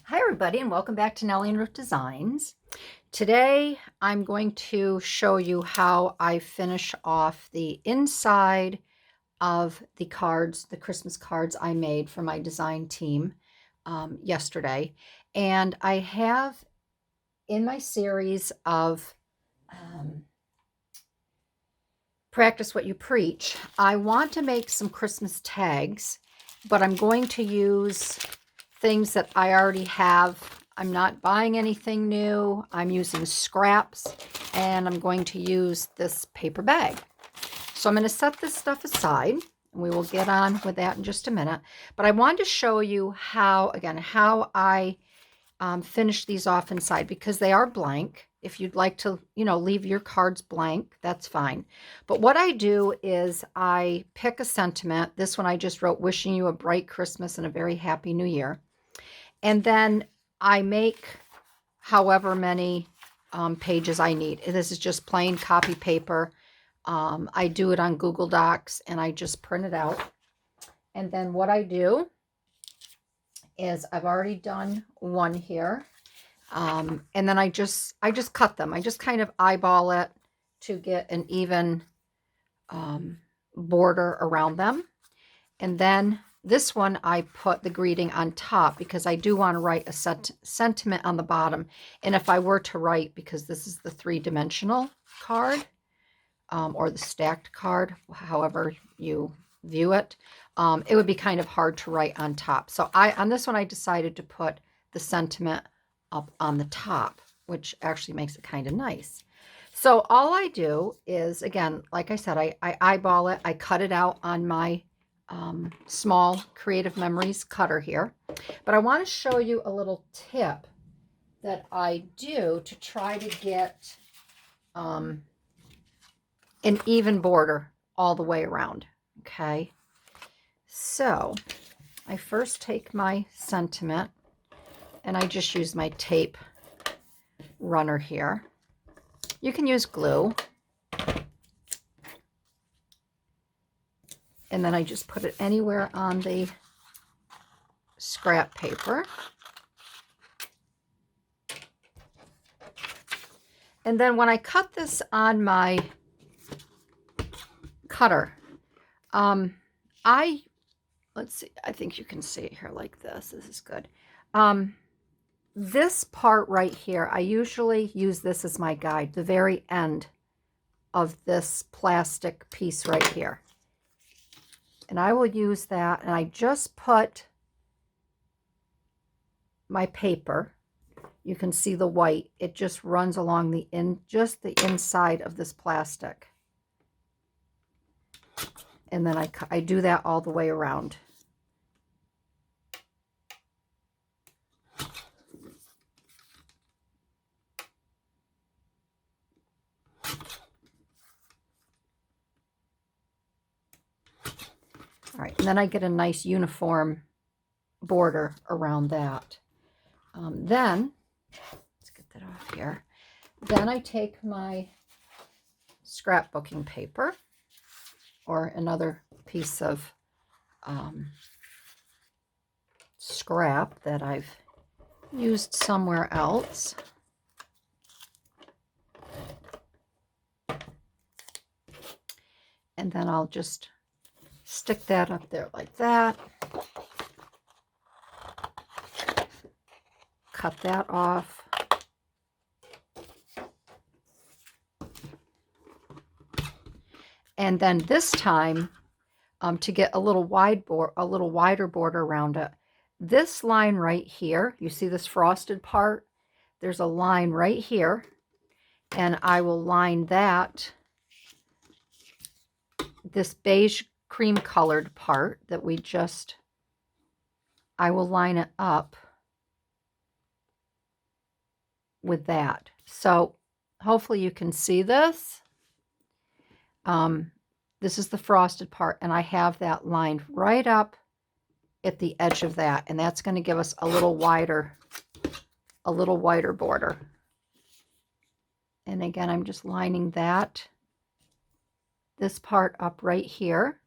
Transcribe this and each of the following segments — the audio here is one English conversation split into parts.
Hi everybody and welcome back to Nellie and Ruth Designs. Today I'm going to show you how I finish off the inside of the cards, the Christmas cards I made for my design team yesterday. And I have in my series of Practice What You Preach, I want to make some Christmas tags, but I'm going to use things that I already have. I'm not buying anything new. I'm using scraps, and I'm going to use this paper bag. So I'm going to set this stuff aside, and we will get on with that in just a minute. But I wanted to show you how I finish these off inside, because they are blank. If you'd like to, leave your cards blank, that's fine. But what I do is I pick a sentiment. This one I just wrote, wishing you a bright Christmas and a very happy new year. And then I make however many pages I need. This is just plain copy paper. I do it on Google Docs and I just print it out. And then what I do is I've already done one here. And then I just cut them. I just kind of eyeball it to get an even border around them. And then this one I put the greeting on top because I do want to write a sentiment on the bottom. And if I were to write, because this is the 3-dimensional card, or the stacked card, however you view it, it would be kind of hard to write on top. So on this one I decided to put the sentiment up on the top, which actually makes it kind of nice. So all I do is, again, like I said, I eyeball it. I cut it out on my small Creative Memories cutter here. But I want to show you a little tip that I do to try to get an even border all the way around. Okay, so I first take my sentiment and I just use my tape runner here. You can use glue. And then I just put it anywhere on the scrap paper. And then when I cut this on my cutter, let's see, I think you can see it here like this. This is good. This part right here, I usually use this as my guide, the very end of this plastic piece right here. And I will use that, and I just put my paper. You can see the white. It just runs along the inside of this plastic. And then I do that all the way around. All right, and then I get a nice uniform border around that. Then, let's get that off here. Then I take my scrapbooking paper or another piece of scrap that I've used somewhere else. And then I'll just stick that up there like that. Cut that off. And then this time, to get a little wider border around it, this line right here, you see this frosted part? There's a line right here, and I will line that, this beige cream colored part that I will line it up with that. So hopefully you can see this. This is the frosted part, and I have that lined right up at the edge of that, and that's going to give us a little wider border. And again, I'm just lining this part up right here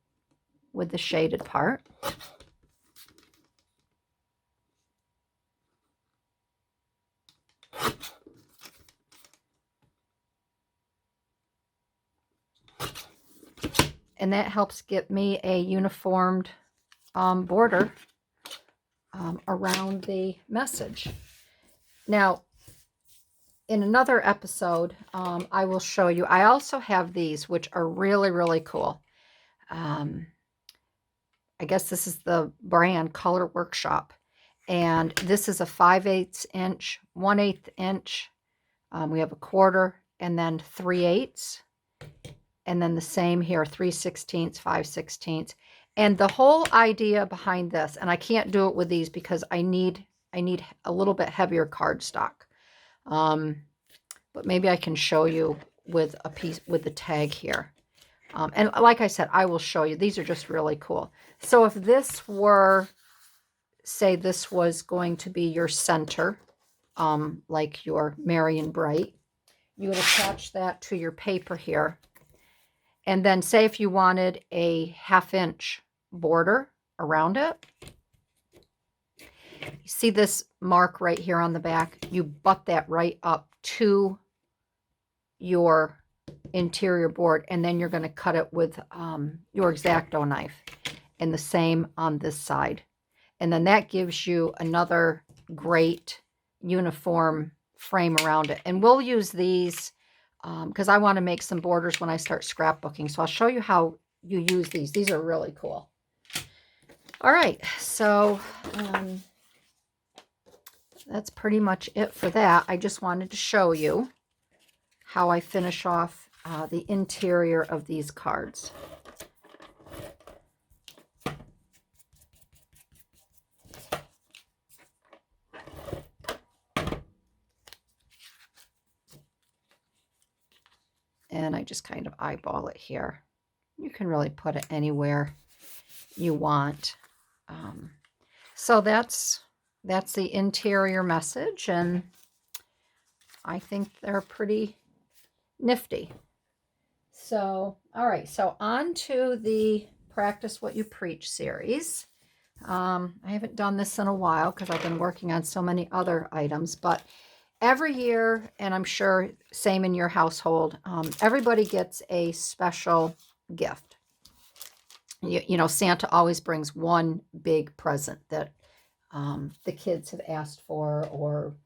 with the shaded part. And that helps get me a uniformed border around the message. Now, in another episode, I will show you. I also have these, which are really, really cool. I guess this is the brand Color Workshop. And this is a 5/8 inch, 1/8 inch. We have a quarter and then 3/8. And then the same here, 3/16, 5/16. And the whole idea behind this, and I can't do it with these because I need a little bit heavier cardstock. But maybe I can show you with a piece with the tag here. And like I said, I will show you. These are just really cool. So if this were, say this was going to be your center, like your Merry and Bright, you would attach that to your paper here. And then say if you wanted a 1/2 inch border around it, you see this mark right here on the back, you butt that right up to your interior board, and then you're going to cut it with your X-Acto knife, and the same on this side. And then that gives you another great uniform frame around it. And we'll use these because I want to make some borders when I start scrapbooking. So I'll show you how you use these. These are really cool. All right, so that's pretty much it for that. I just wanted to show you how I finish off the interior of these cards. And I just kind of eyeball it here. You can really put it anywhere you want. So that's the interior message, and I think they're pretty nifty. So, all right, so on to the Practice What You Preach series. I haven't done this in a while because I've been working on so many other items, but every year, and I'm sure same in your household, everybody gets a special gift. You know, Santa always brings one big present that the kids have asked for, or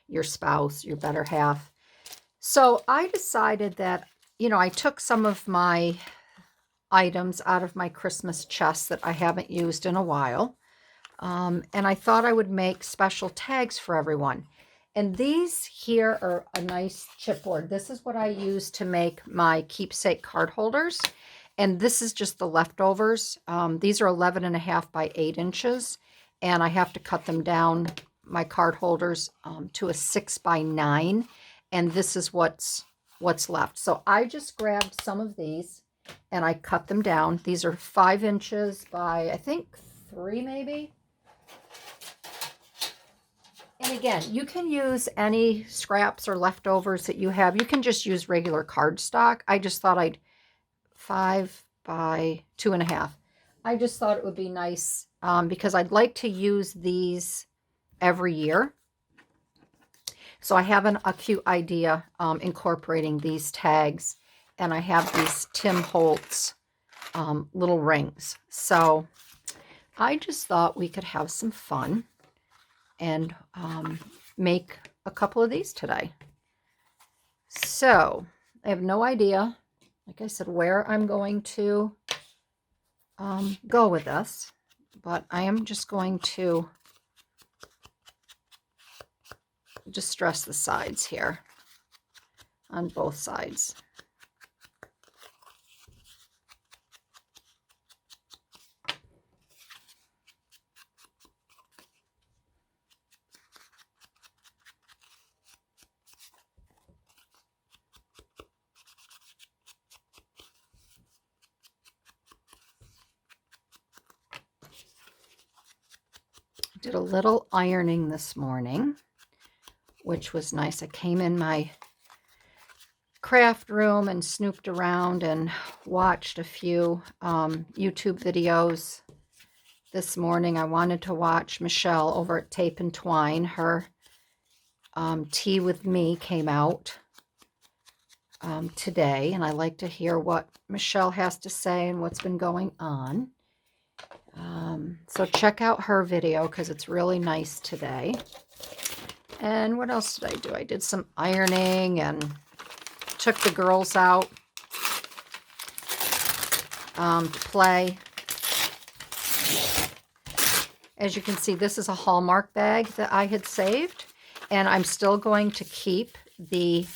your spouse, your better half. So I decided that, you know, I took some of my items out of my Christmas chest that I haven't used in a while, and I thought I would make special tags for everyone. And these here are a nice chipboard. This is what I use to make my keepsake card holders. And this is just the leftovers. These are 11.5 by 8 inches. And I have to cut them down, my card holders, to a 6 by 9. And this is what's left. So I just grabbed some of these and I cut them down. These are 5 inches by, I think, 3 maybe. And again, you can use any scraps or leftovers that you have. You can just use regular cardstock. I just thought 5 by 2.5. I just thought it would be nice because I'd like to use these every year. So I have a cute idea incorporating these tags, and I have these Tim Holtz little rings. So I just thought we could have some fun and make a couple of these today. So I have no idea, like I said, where I'm going to go with this, but I am just going to distress the sides here on both sides. Did a little ironing this morning, which was nice. I came in my craft room and snooped around and watched a few YouTube videos this morning. I wanted to watch Michelle over at Tape and Twine. Her Tea with Me came out today, and I like to hear what Michelle has to say and what's been going on. So check out her video because it's really nice today. And what else did I do? I did some ironing and took the girls out to play. As you can see, this is a Hallmark bag that I had saved, and I'm still going to keep the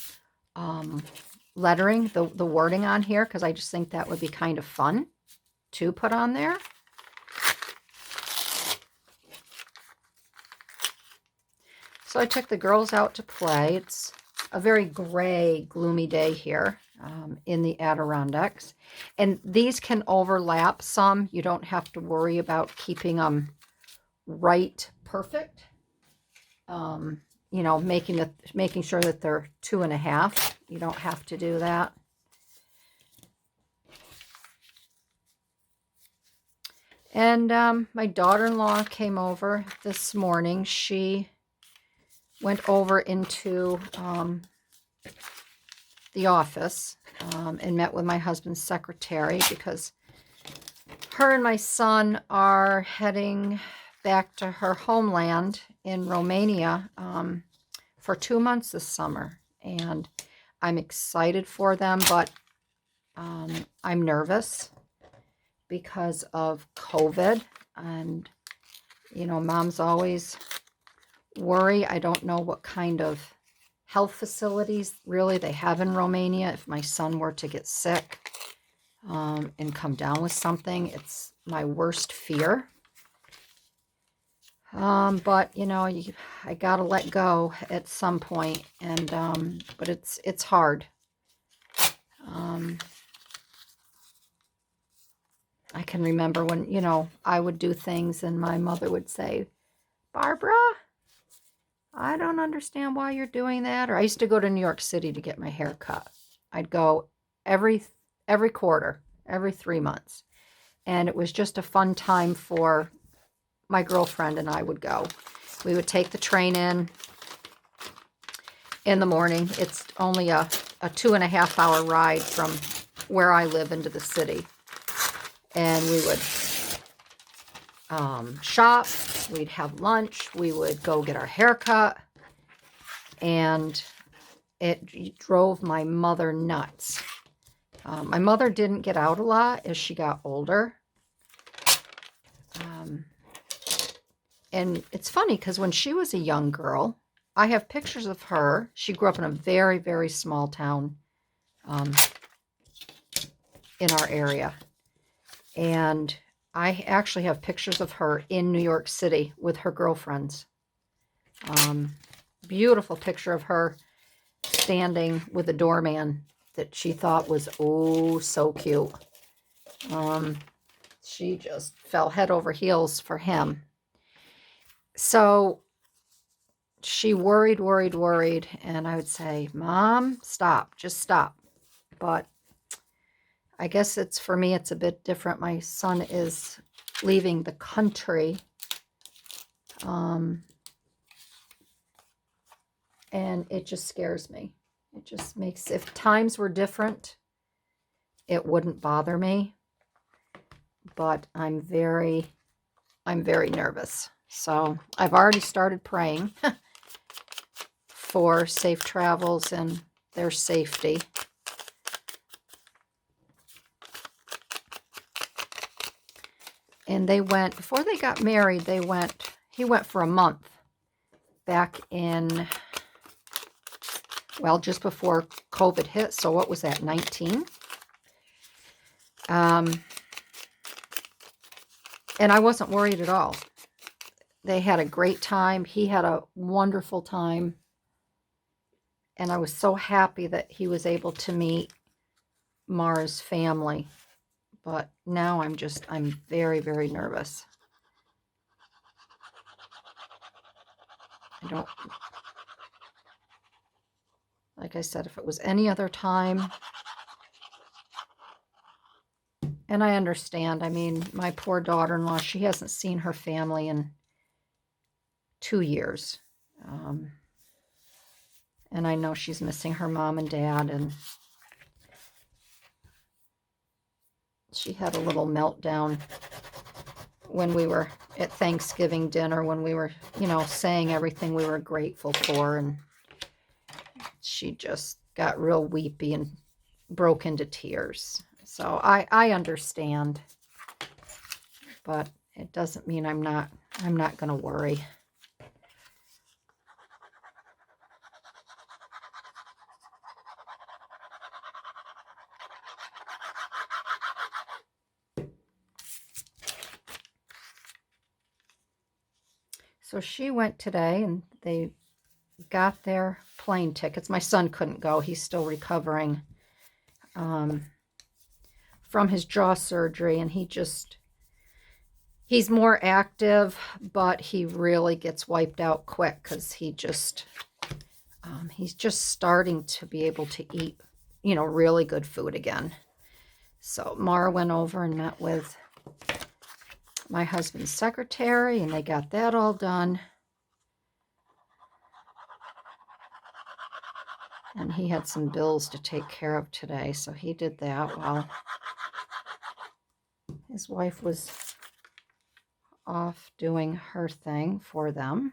lettering, the wording on here, because I just think that would be kind of fun to put on there. So I took the girls out to play. It's a very gray, gloomy day here in the Adirondacks. And these can overlap some. You don't have to worry about keeping them right perfect. You know, making sure that they're 2.5. You don't have to do that. And my daughter-in-law came over this morning. She went over into the office and met with my husband's secretary because her and my son are heading back to her homeland in Romania for 2 months this summer. And I'm excited for them, but I'm nervous because of COVID. And, you know, moms always worry. I don't know what kind of health facilities really they have in Romania. If my son were to get sick and come down with something, it's my worst fear. But you know, I gotta let go at some point, and but it's hard. I can remember when, you know, I would do things and my mother would say, "Barbara, I don't understand why you're doing that." Or I used to go to New York City to get my hair cut. I'd go every quarter, every 3 months. And it was just a fun time for my girlfriend and I would go. We would take the train in the morning. It's only a 2.5 hour ride from where I live into the city. And we would shop, we'd have lunch, we would go get our hair cut, and it drove my mother nuts. My mother didn't get out a lot as she got older. And it's funny because when she was a young girl, I have pictures of her. She grew up in a very, very small town in our area. And I actually have pictures of her in New York City with her girlfriends. Beautiful picture of her standing with a doorman that she thought was, oh, so cute. She just fell head over heels for him. So she worried, and I would say, "Mom, stop, just stop." But I guess for me, it's a bit different. My son is leaving the country. And it just scares me. It just makes, if times were different, it wouldn't bother me. But I'm very nervous. So I've already started praying for safe travels and their safety. And they went, before they got married, he went for a month back in, well, just before COVID hit. So what was that, 19? And I wasn't worried at all. They had a great time. He had a wonderful time. And I was so happy that he was able to meet Mara's family. But now I'm very, very nervous. Like I said, if it was any other time, and I understand, I mean, my poor daughter-in-law, she hasn't seen her family in 2 years. And I know she's missing her mom and dad, and she had a little meltdown when we were at Thanksgiving dinner, when we were, you know, saying everything we were grateful for, and she just got real weepy and broke into tears. So I understand, but it doesn't mean I'm not going to worry. So she went today, and they got their plane tickets. My son couldn't go. He's still recovering from his jaw surgery, and he's more active, but he really gets wiped out quick because he's just starting to be able to eat, you know, really good food again. So Mara went over and met with my husband's secretary, and they got that all done. And he had some bills to take care of today, so he did that while his wife was off doing her thing for them.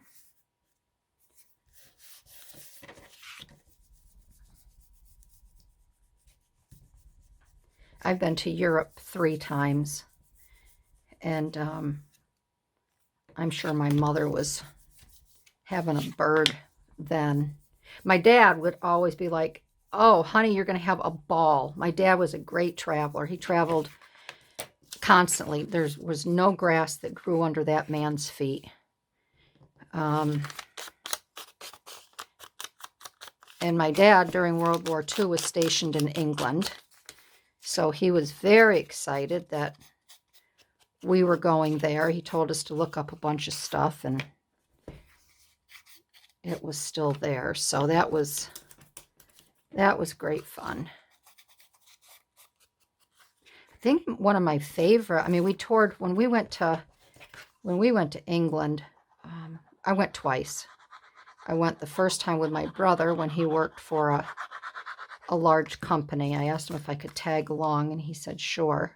I've been to Europe 3 times, and I'm sure my mother was having a bird then. My dad would always be like, "Oh, honey, you're going to have a ball." My dad was a great traveler. He traveled constantly. There was no grass that grew under that man's feet. And my dad, during World War II, was stationed in England. So he was very excited that we were going there. He told us to look up a bunch of stuff, and it was still there. So that was great fun. I think one of my favorite, I mean, we toured when we went to England. I went twice. I went the first time with my brother when he worked for a large company. I asked him if I could tag along, and he said sure.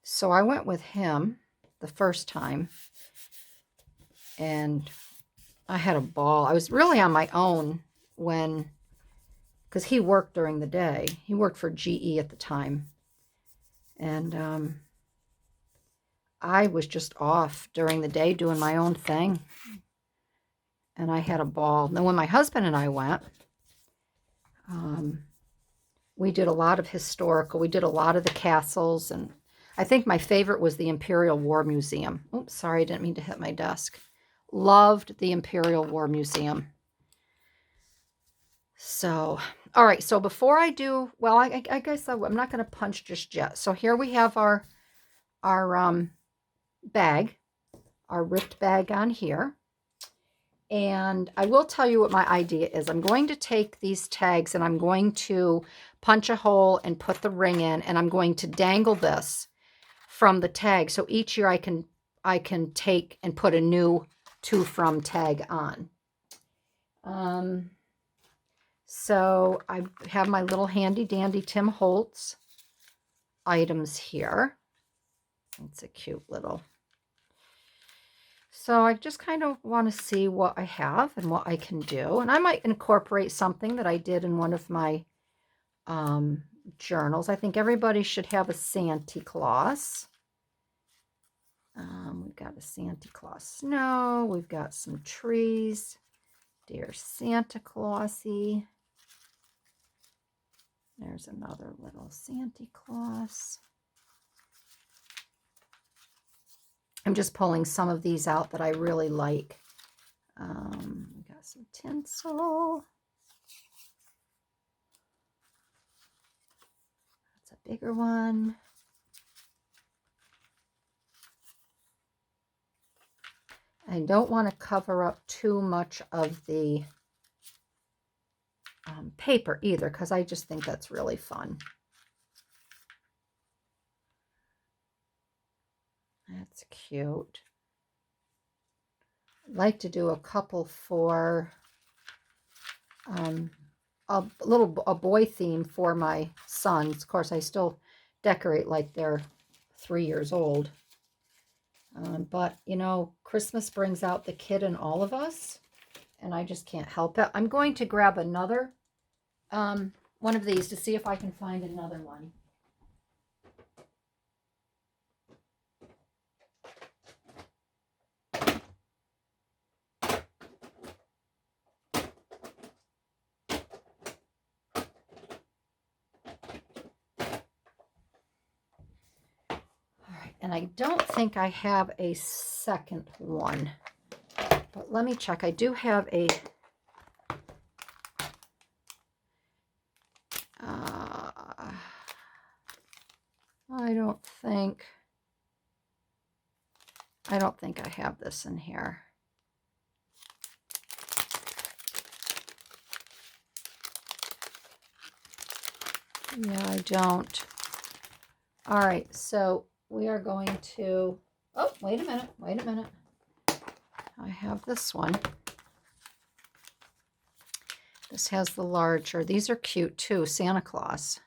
So I went with him the first time, and I had a ball. I was really on my own because he worked during the day. He worked for GE at the time. And I was just off during the day doing my own thing. And I had a ball. Then when my husband and I went, we did a lot of historical. We did a lot of the castles. And I think my favorite was the Imperial War Museum. Oops, sorry, I didn't mean to hit my desk. Loved the Imperial War Museum. So, all right. So before I do, well, I guess I'm not going to punch just yet. So here we have our bag, our ripped bag on here. And I will tell you what my idea is. I'm going to take these tags, and I'm going to punch a hole and put the ring in, and I'm going to dangle this from the tag. So each year I can take and put a new to from tag on. So I have my little handy dandy Tim Holtz items here. It's a cute little. So I just kind of want to see what I have and what I can do. And I might incorporate something that I did in one of my journals. I think everybody should have a Santa Claus. We've got a Santa Claus snow. We've got some trees. Dear Santa Clausy. There's another little Santa Claus. I'm just pulling some of these out that I really like. We got some tinsel. That's a bigger one. I don't want to cover up too much of the paper either, because I just think that's really fun. That's cute. like to do a couple for a boy theme for my sons. Of course, I still decorate like they're 3 years old. But, you know, Christmas brings out the kid in all of us, and I just can't help it. I'm going to grab another one of these to see if I can find another one. And I don't think I have a second one, but let me check. I do have a, I don't think I have this in here. Yeah, I don't. All right, so we are going to, oh, wait a minute. I have this one. This has the larger. These are cute too, Santa Claus.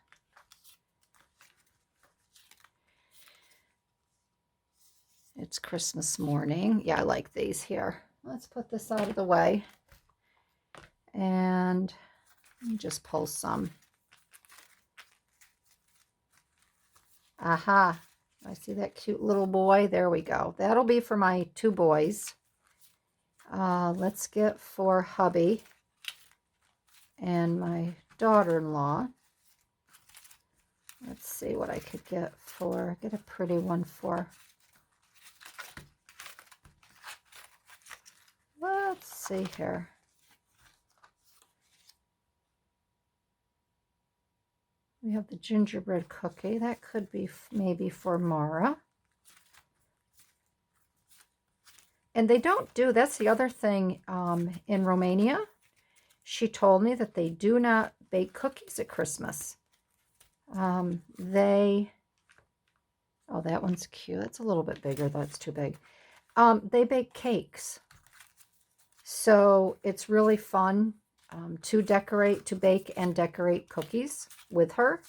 It's Christmas morning. Yeah, I like these here. Let's put this out of the way. And let me just pull some. Aha. I see that cute little boy. There we go. That'll be for my 2 boys. Let's get for hubby and my daughter-in-law. Let's see what I could get a pretty one for. Let's see here. We have the gingerbread cookie. That could be maybe for Mara. And they don't do, that's the other thing in Romania. She told me that they do not bake cookies at Christmas. Oh, that one's cute. That's a little bit bigger. That's too big. They bake cakes. So it's really fun to bake and decorate cookies with her.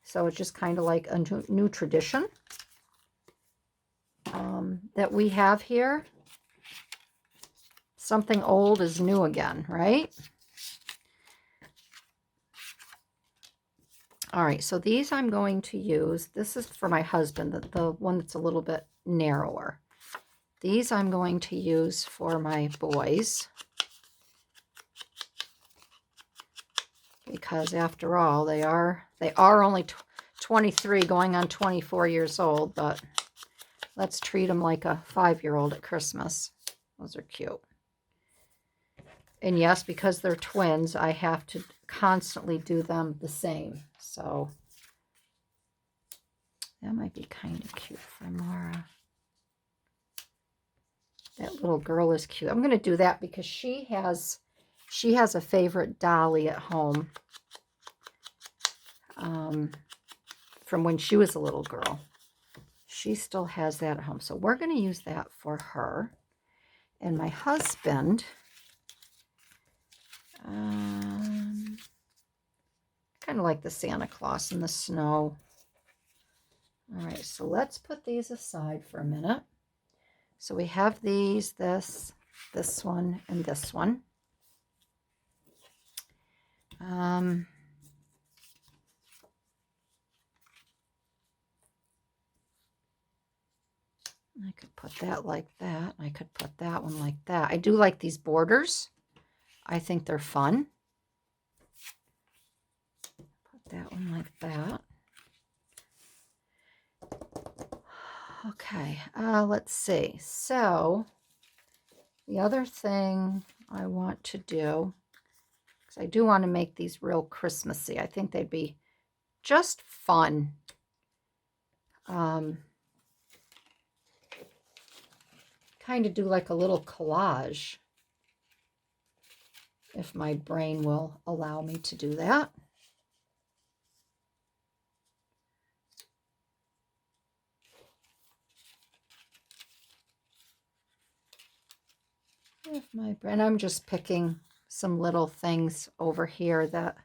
So it's just kind of like a new tradition that we have here. Something old is new again, right? All right, so these I'm going to use. This is for my husband, the one that's a little bit narrower. These I'm going to use for my boys. Because after all, they are only 23 going on 24 years old, but let's treat them like a 5-year-old at Christmas. Those are cute. And yes, because they're twins, I have to constantly do them the same. So that might be kind of cute for Mara. That little girl is cute. I'm going to do that because she has a favorite dolly at home from when she was a little girl. She still has that at home. So we're going to use that for her. And my husband, kind of like the Santa Claus in the snow. All right, so let's put these aside for a minute. So we have these, this one, and this one. I could put that like that. I could put that one like that. I do like these borders. I think they're fun. Put that one like that. Okay, let's see. So the other thing I want to do, because I do want to make these real Christmassy. I think they'd be just fun. Kind of do like a little collage, if my brain will allow me to do that. With my brand, I'm just picking some little things over here that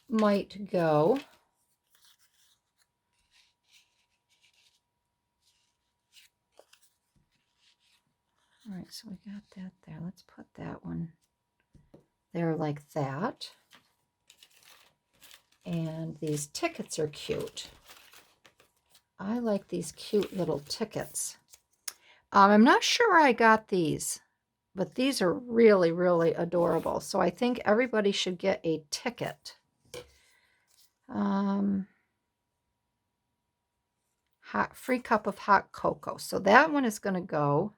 might go. All right, so we got that there. Let's put that one there like that. And these tickets are cute. I like these cute little tickets. I'm not sure where I got these, but these are really, really adorable. So I think everybody should get a ticket. Hot free cup of hot cocoa. So that one is going to go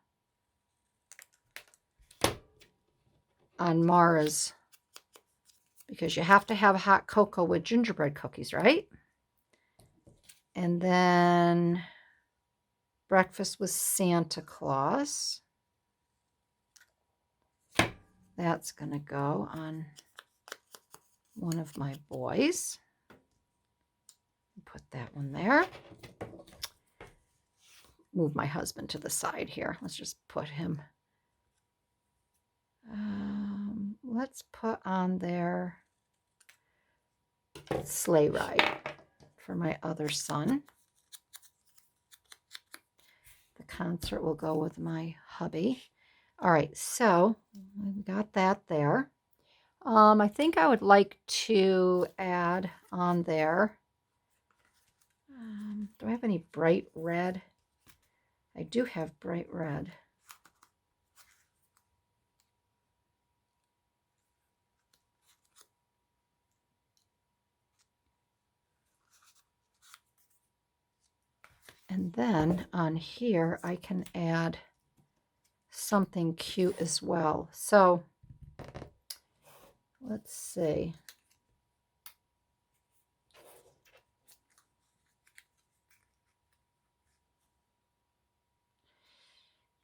on Mara's, because you have to have hot cocoa with gingerbread cookies, right? And then breakfast with Santa Claus. That's going to go on one of my boys. Put that one there. Move my husband to the side here. Let's just put him. Let's put on there sleigh ride for my other son. The concert will go with my hubby. All right, so we've got that there. I think I would like to add on there. Do I have any bright red? I do have bright red. And then on here, I can add something cute as well. So let's see.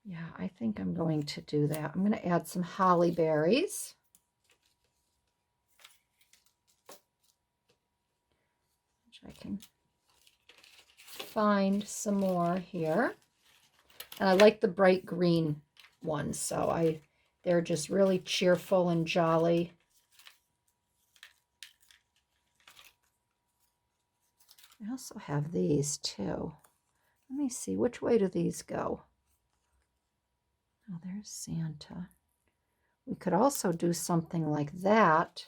Yeah, I think I'm going to do that. I'm going to add some holly berries. Which I can find some more here. And I like the bright green ones, so they're just really cheerful and jolly. I also have these too. Let me see, which way do these go? Oh, there's Santa. We could also do something like that.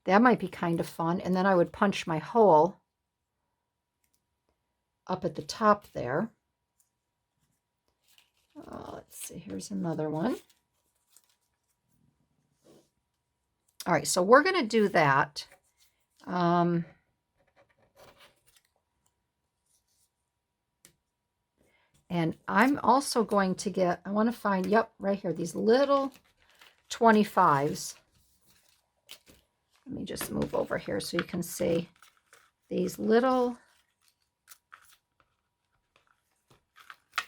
That might be kind of fun. And then I would punch my hole up at the top there. Let's see, here's another one. All right, so we're going to do that. And I'm also going to get, I want to find, yep, right here, these little 25s. Let me just move over here so you can see these little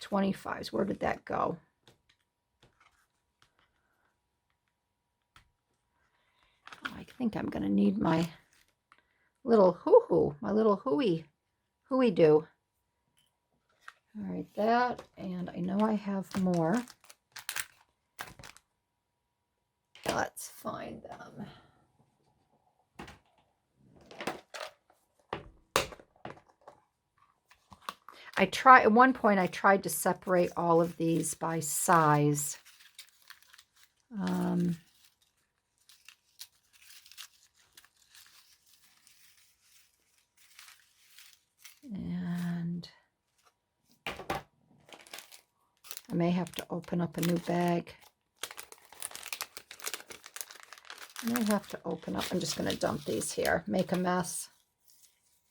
25s. Where did that go? Oh, I think I'm going to need my little hoo-hoo, my little hooey-doo. All right, that, and I know I have more. Let's find them. At one point I tried to separate all of these by size. And I may have to open up a new bag. I may have to open up. I'm just going to dump these here, make a mess,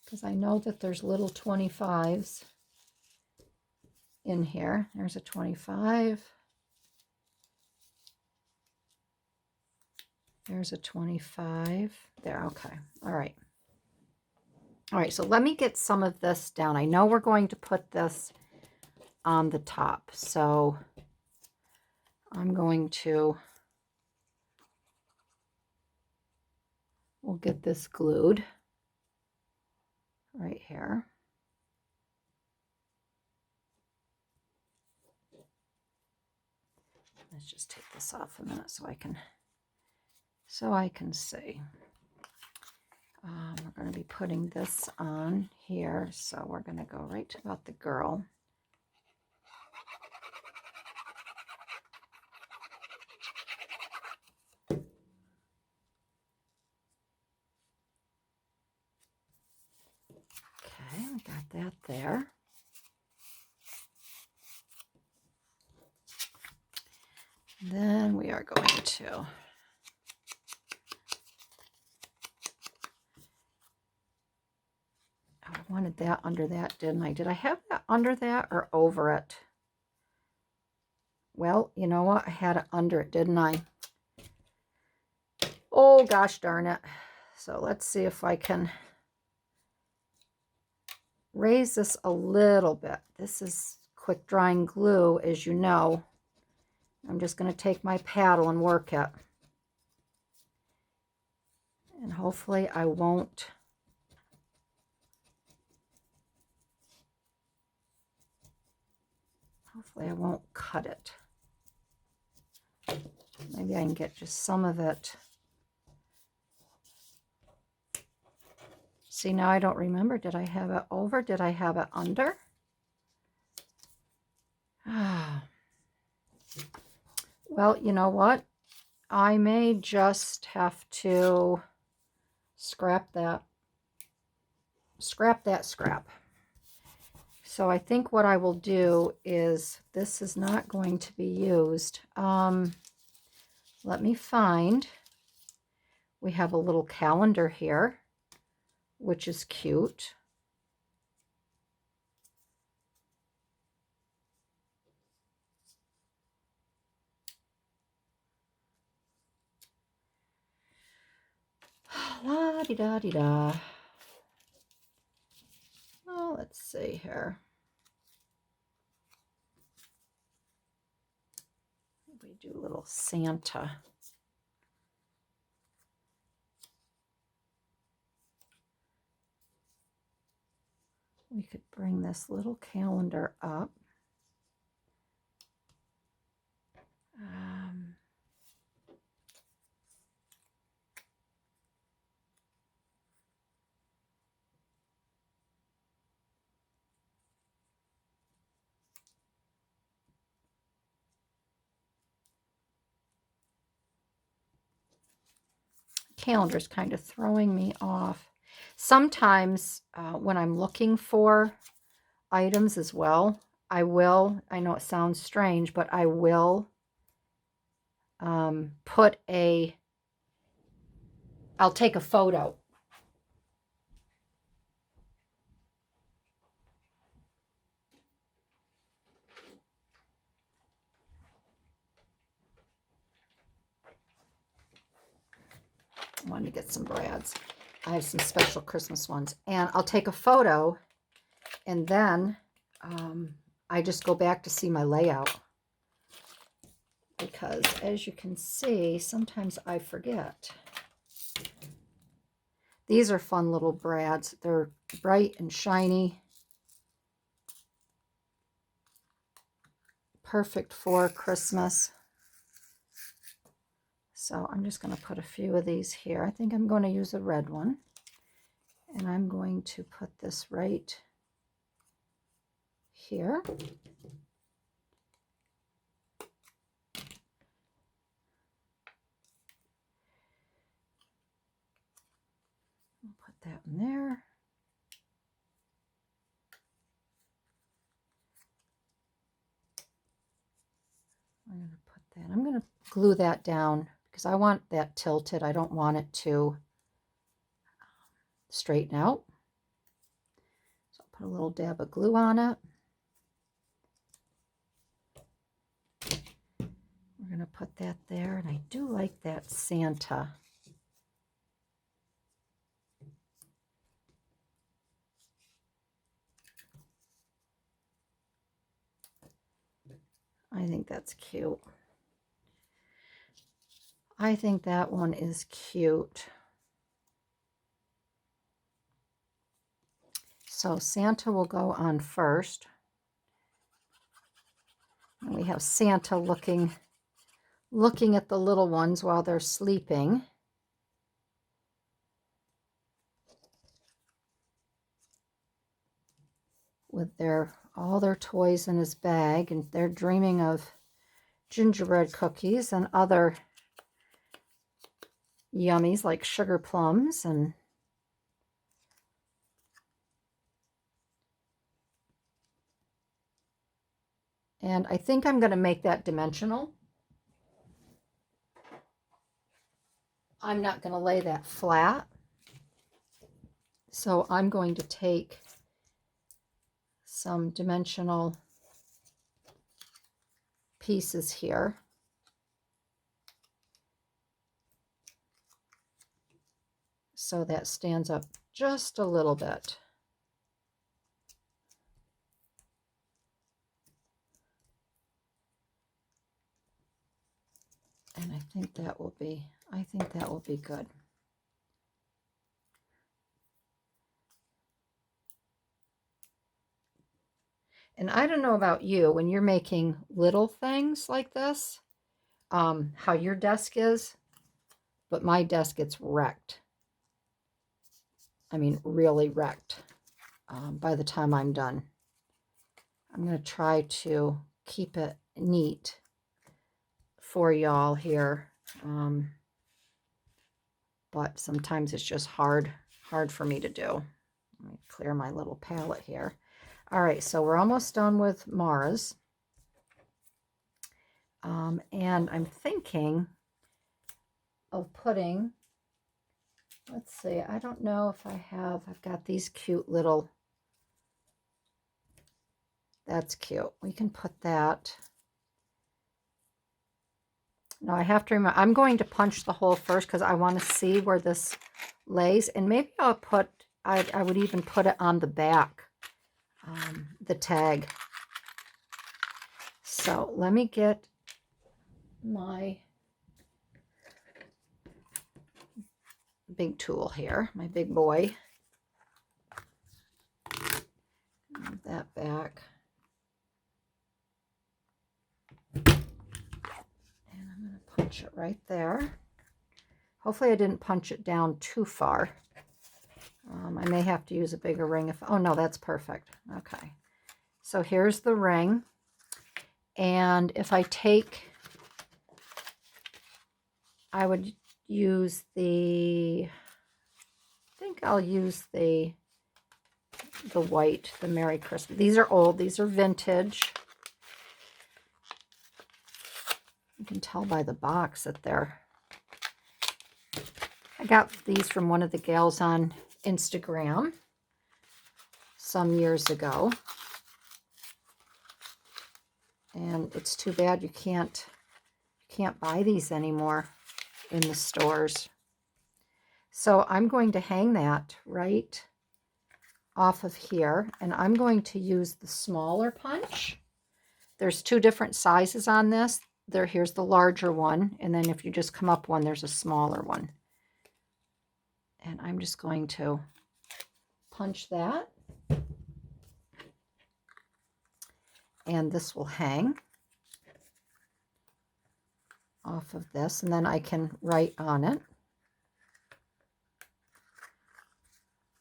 because I know that there's little 25s in here. There's a 25. There's a 25. There, okay. All right. All right, so let me get some of this down. I know we're going to put this on the top, so I'm going to, we'll get this glued right here. Let's just take this off a minute so I can see. We're going to be putting this on here, so we're going to go right to about the girl. Okay, we got that there. Then we are going to I wanted that under that, didn't I? Did I have that under that or over it? Well, you know what? I had it under it, didn't I? Oh, gosh darn it. So let's see if I can raise this a little bit. This is quick drying glue, as you know. I'm just going to take my paddle and work it. And hopefully I won't cut it. Maybe I can get just some of it. See, now I don't remember. Did I have it over? Did I have it under? Well, you know what? I may just have to scrap that scrap. So I think what I will do is, this is not going to be used. Let me find, we have a little calendar here, which is cute. La-di-da-di-da. Oh, let's see here. We do little Santa. We could bring this little calendar up. Calendar is kind of throwing me off. Sometimes when I'm looking for items as well, I know it sounds strange, but I will I'll take a photo. I wanted to get some brads. I have some special Christmas ones, and I'll take a photo, and then I just go back to see my layout, because as you can see, sometimes I forget. These are fun little brads. They're bright and shiny. Perfect for Christmas. So I'm just going to put a few of these here. I think I'm going to use a red one. And I'm going to put this right here. I'll put that in there. I'm going to put that. I'm going to glue that down because I want that tilted. I don't want it to straighten out. So I'll put a little dab of glue on it. We're going to put that there, and I do like that Santa. I think that's cute. I think that one is cute. So Santa will go on first. And we have Santa looking looking at the little ones while they're sleeping. With all their toys in his bag, and they're dreaming of gingerbread cookies and other yummies like sugar plums and I think I'm going to make that dimensional. I'm not going to lay that flat. So I'm going to take some dimensional pieces here. So that stands up just a little bit. And I think that will be good. And I don't know about you, when you're making little things like this, how your desk is, but my desk gets wrecked. I mean, really wrecked by the time I'm done. I'm going to try to keep it neat for y'all here. But sometimes it's just hard for me to do. Let me clear my little palette here. All right, so we're almost done with Mara's. And I'm thinking of putting, let's see, I don't know if I've got these cute little, that's cute. We can put that. Now I have to remember, I'm going to punch the hole first because I want to see where this lays. And maybe I'll put, I would even put it on the back, the tag. So let me get my big tool here, my big boy. Move that back. And I'm going to punch it right there. Hopefully I didn't punch it down too far. I may have to use a bigger ring if, oh no, that's perfect. Okay. So here's the ring. And if I would use I think I'll use the white, the Merry Christmas. These are old, these are vintage. You can tell by the box that I got these from one of the gals on Instagram some years ago. And it's too bad you can't buy these anymore in the stores. So I'm going to hang that right off of here, and I'm going to use the smaller punch. There's two different sizes on this. Here's the larger one, and then if you just come up one, there's a smaller one. And I'm just going to punch that. And this will hang off of this, and then I can write on it.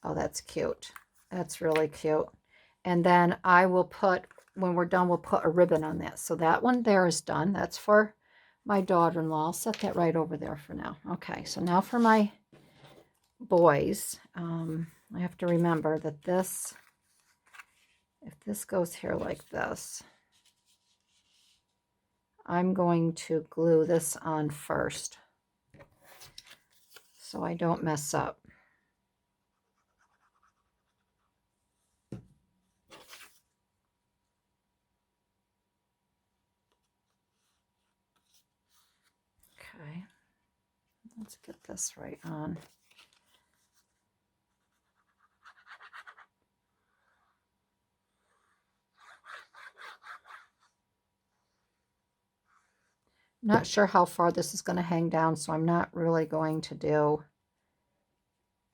Oh, that's cute. That's really cute. And then I will put, when we're done, we'll put a ribbon on that. So that one there is done. That's for my daughter-in-law. I'll set that right over there for now. Okay, so now for my boys. I have to remember that if this goes here like this, I'm going to glue this on first so I don't mess up. Okay, let's get this right on. Not sure how far this is going to hang down, so I'm not really going to do,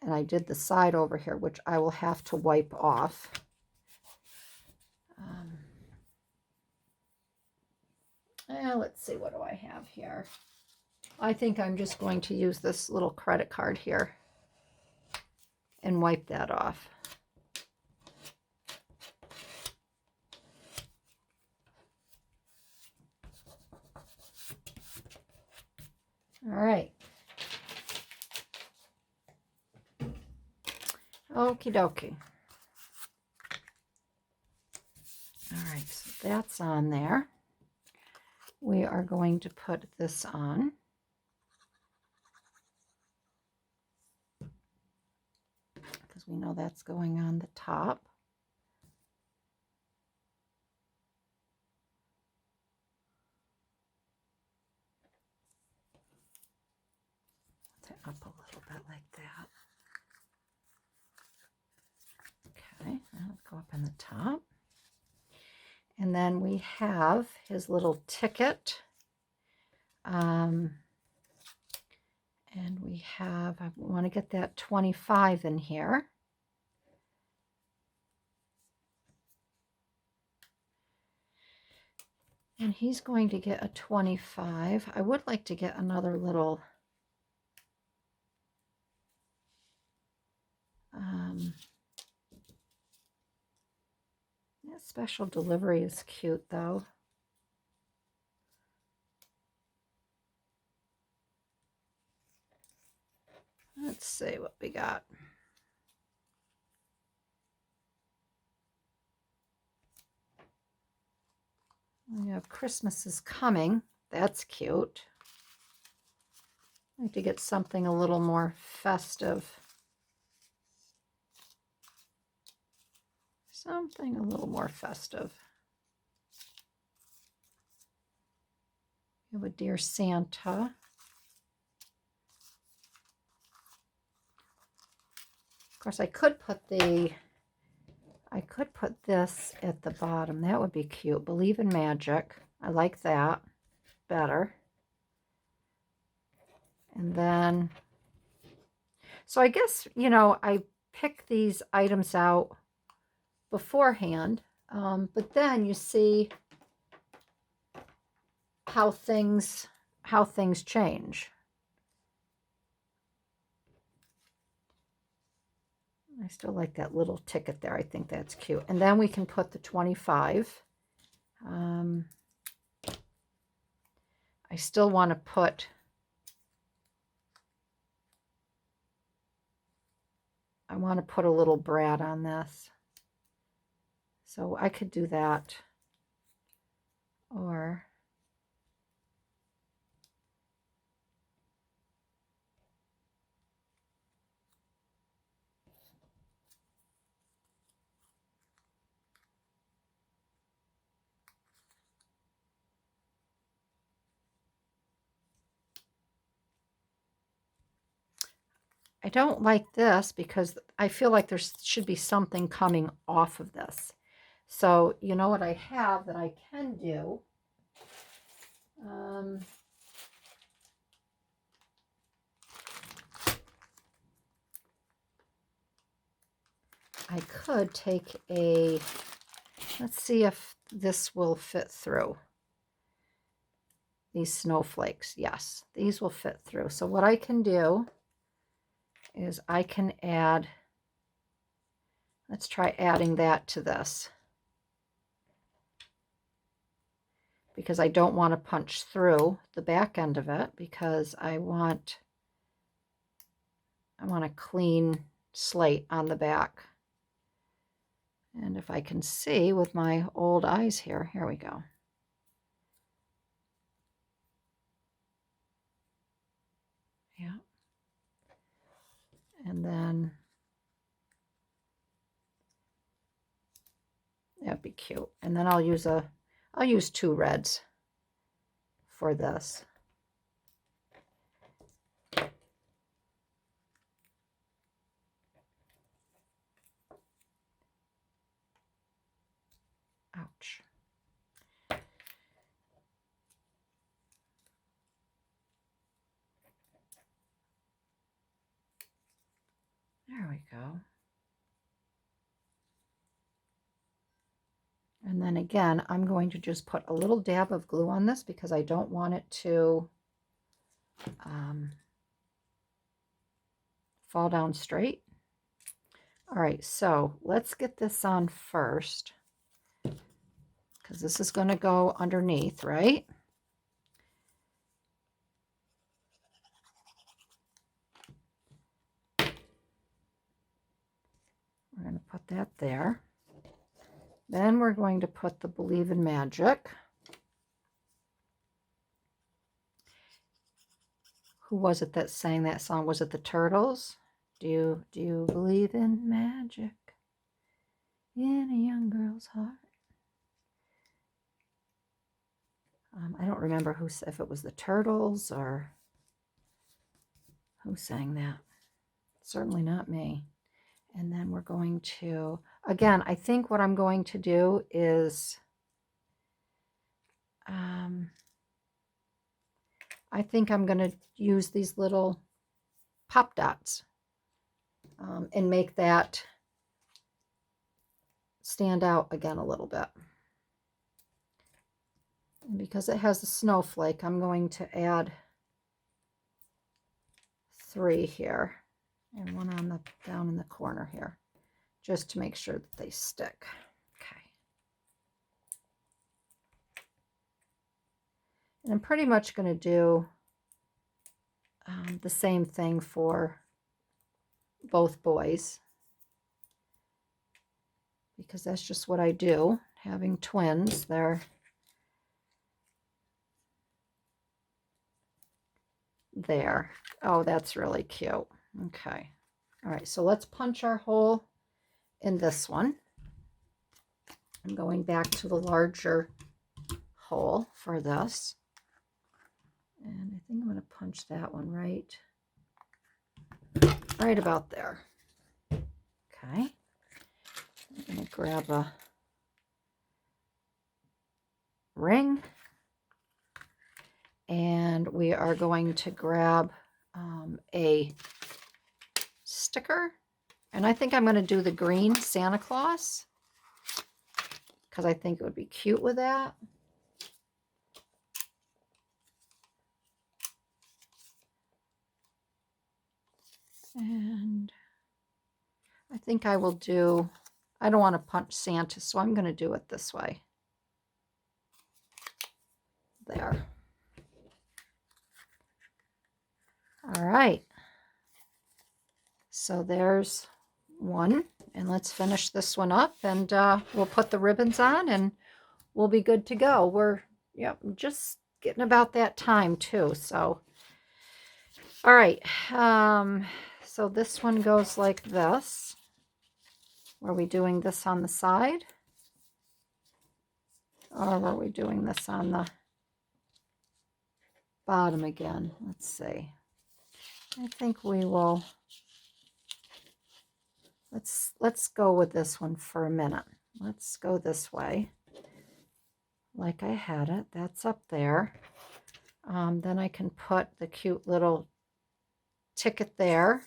and I did the side over here, which I will have to wipe off. Let's see, what do I have here? I think I'm just going to use this little credit card here and wipe that off. All right. Okie dokie. All right, so that's on there. We are going to put this on. Because we know that's going on the top. Up a little bit like that. Okay, that'll go up in the top. And then we have his little ticket. And we have, I want to get that 25 in here. And he's going to get a 25. I would like to get another little that special delivery is cute though. Let's see what we got. We have Christmas is coming. That's cute. I like to get something a little more festive. Something a little more festive. We have a Dear Santa. Of course, I could put this at the bottom. That would be cute. Believe in Magic. I like that better. And then, so I guess, you know, I pick these items out beforehand, but then you see how things change. I still like that little ticket there. I think that's cute. And then we can put the 25. I still want to put, I want to put a little Brad on this. So I could do that. Or I don't like this because I feel like there should be something coming off of this. So you know what I have that I can do? I could take a, let's see if this will fit through. These snowflakes, yes, these will fit through. So what I can do is I can add, let's try adding that to this. Because I don't want to punch through the back end of it because I want a clean slate on the back. And if I can see with my old eyes here, here we go. Yeah. And then that'd be cute. And then I'll use 2 reds for this. Ouch. There we go. And then again, I'm going to just put a little dab of glue on this because I don't want it to fall down straight. All right, so let's get this on first because this is going to go underneath, right? We're going to put that there. Then we're going to put the Believe in Magic. Who was it that sang that song? Was it the Turtles? Do you believe in magic in a young girl's heart? I don't remember if it was the Turtles or who sang that. Certainly not me. And then we're going to, again, I think what I'm going to do is, I think I'm going to use these little pop dots and make that stand out again a little bit. And because it has a snowflake, I'm going to add 3 here and one on the down in the corner here, just to make sure that they stick. Okay. And I'm pretty much going to do the same thing for both boys, because that's just what I do. Having twins, they're there. Oh, that's really cute. Okay. All right, so let's punch our hole in this one. I'm going back to the larger hole for this. And I think I'm going to punch that one right about there. Okay. I'm going to grab a ring. And we are going to grab a sticker. And I think I'm going to do the green Santa Claus because I think it would be cute with that. And I think I will do, I don't want to punch Santa, so I'm going to do it this way. There. All right. So there's one. And let's finish this one up, and we'll put the ribbons on and we'll be good to go. We're just getting about that time too. So, all right. So this one goes like this. Are we doing this on the side? Or are we doing this on the bottom again? Let's see. I think we will, let's go with this one for a minute. Let's go this way. Like I had it. That's up there. Then I can put the cute little ticket there.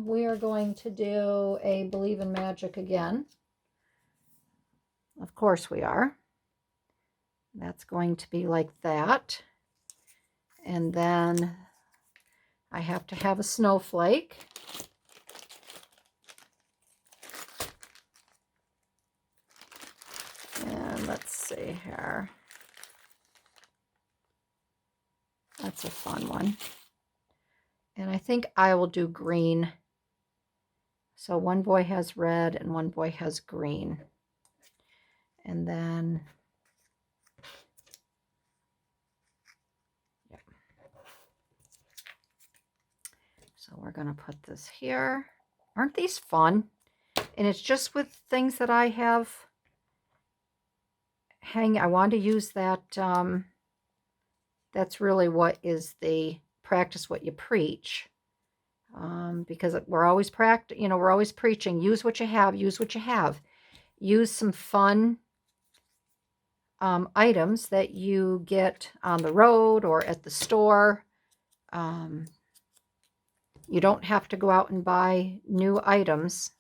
We are going to do a Believe in Magic again. Of course we are. That's going to be like that. And then I have to have a snowflake. And let's see here. That's a fun one. And I think I will do green. So one boy has red and one boy has green. And then, yeah. So we're going to put this here. Aren't these fun? And it's just with things that I have hang. I want to use that. That's really what is the practice what you preach. Because we're always we're always preaching. Use what you have. Use what you have. Use some fun items that you get on the road or at the store. You don't have to go out and buy new items.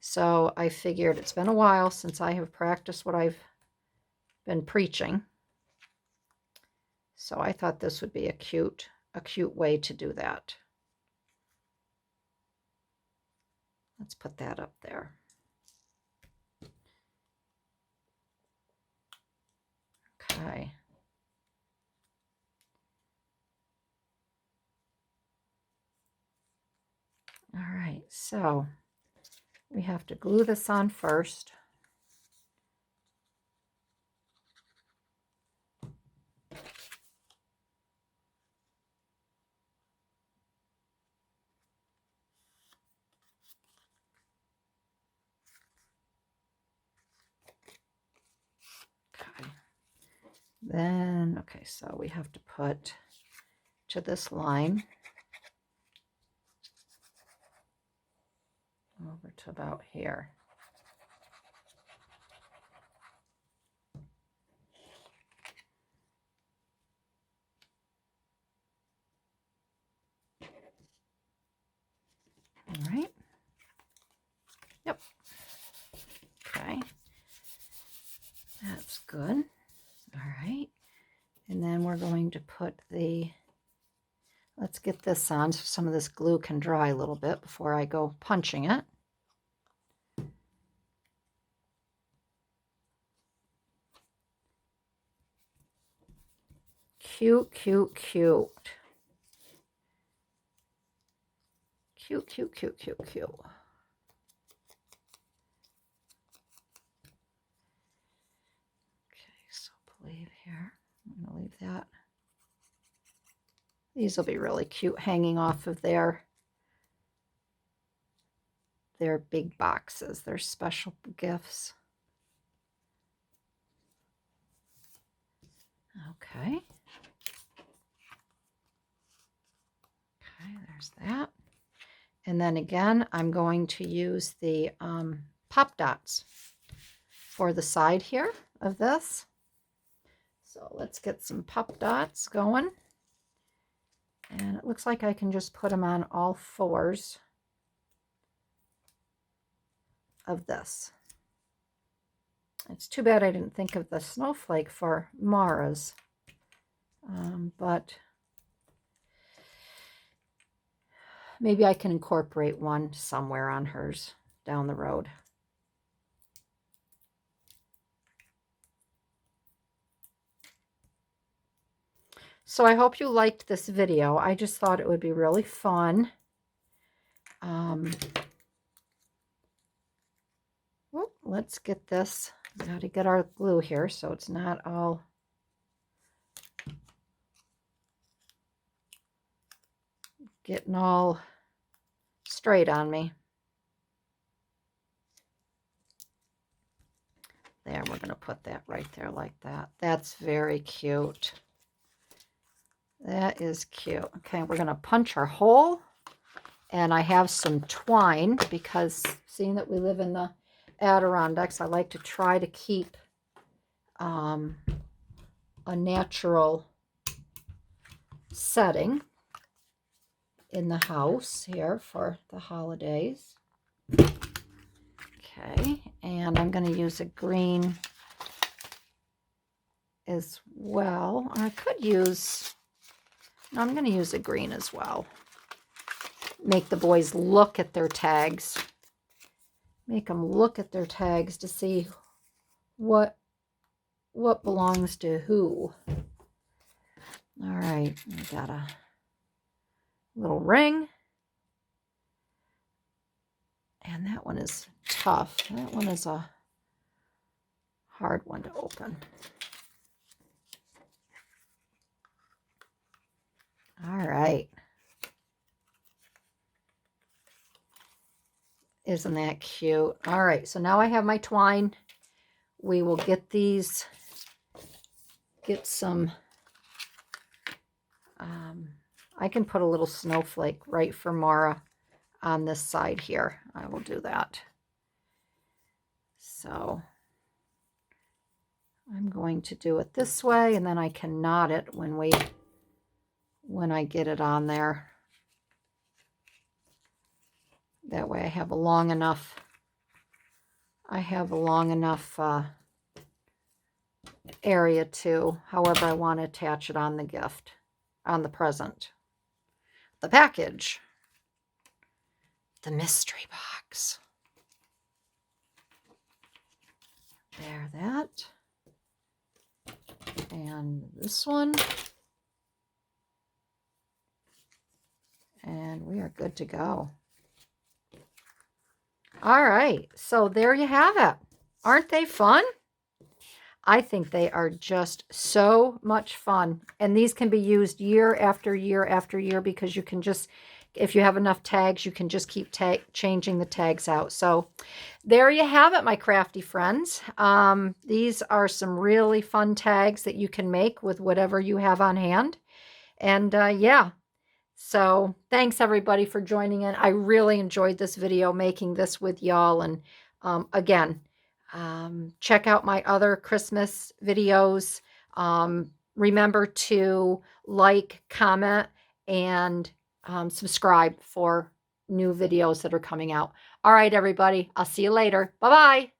So I figured it's been a while since I have practiced what I've been preaching. So I thought this would be a cute way to do that. Let's put that up there. Okay. All right, so we have to glue this on first. Okay. Then, okay, so we have to put to this line over to about here. All right. Yep. Okay. That's good. All right. And then we're going to put the, let's get this on so some of this glue can dry a little bit before I go punching it. Cute, cute, cute. Cute, cute, cute, cute, cute. Okay, so leave here. I'm going to leave that. These will be really cute hanging off of their big boxes. They're special gifts. Okay. Okay, there's that. And then again, I'm going to use the pop dots for the side here of this. So let's get some pop dots going. And it looks like I can just put them on all fours of this. It's too bad I didn't think of the snowflake for Mara's, but maybe I can incorporate one somewhere on hers down the road. So I hope you liked this video. I just thought it would be really fun. Let's get this. We got to get our glue here so it's not all getting all straight on me. There, we're going to put that right there like that. That's very cute. That is cute. Okay, we're going to punch our hole. And I have some twine because seeing that we live in the Adirondacks, I like to try to keep a natural setting in the house here for the holidays. Okay, and I'm going to use a green as well. I could use, no, I'm going to use a green as well. Make the boys look at their tags. Make them look at their tags to see what belongs to who. All right, we got a little ring. And that one is tough. That one is a hard one to open. All right. Isn't that cute? All right, so now I have my twine. We will get these, get some, I can put a little snowflake right for Mara on this side here. I will do that. So I'm going to do it this way, and then I can knot it when I get it on there. That way I have a long enough I have a long enough area to, however I want to attach it on the gift, on the present. The package. The mystery box. There, that. And this one. And we are good to go. All right, so there you have it. Aren't they fun? I think they are just so much fun. And these can be used year after year after year because you can just, if you have enough tags, you can just keep changing the tags out. So there you have it, my crafty friends. These are some really fun tags that you can make with whatever you have on hand. And yeah, so thanks everybody for joining in. I really enjoyed this video, making this with y'all. And again, check out my other Christmas videos. Remember to like, comment, and subscribe for new videos that are coming out. All right, everybody. I'll see you later. Bye-bye.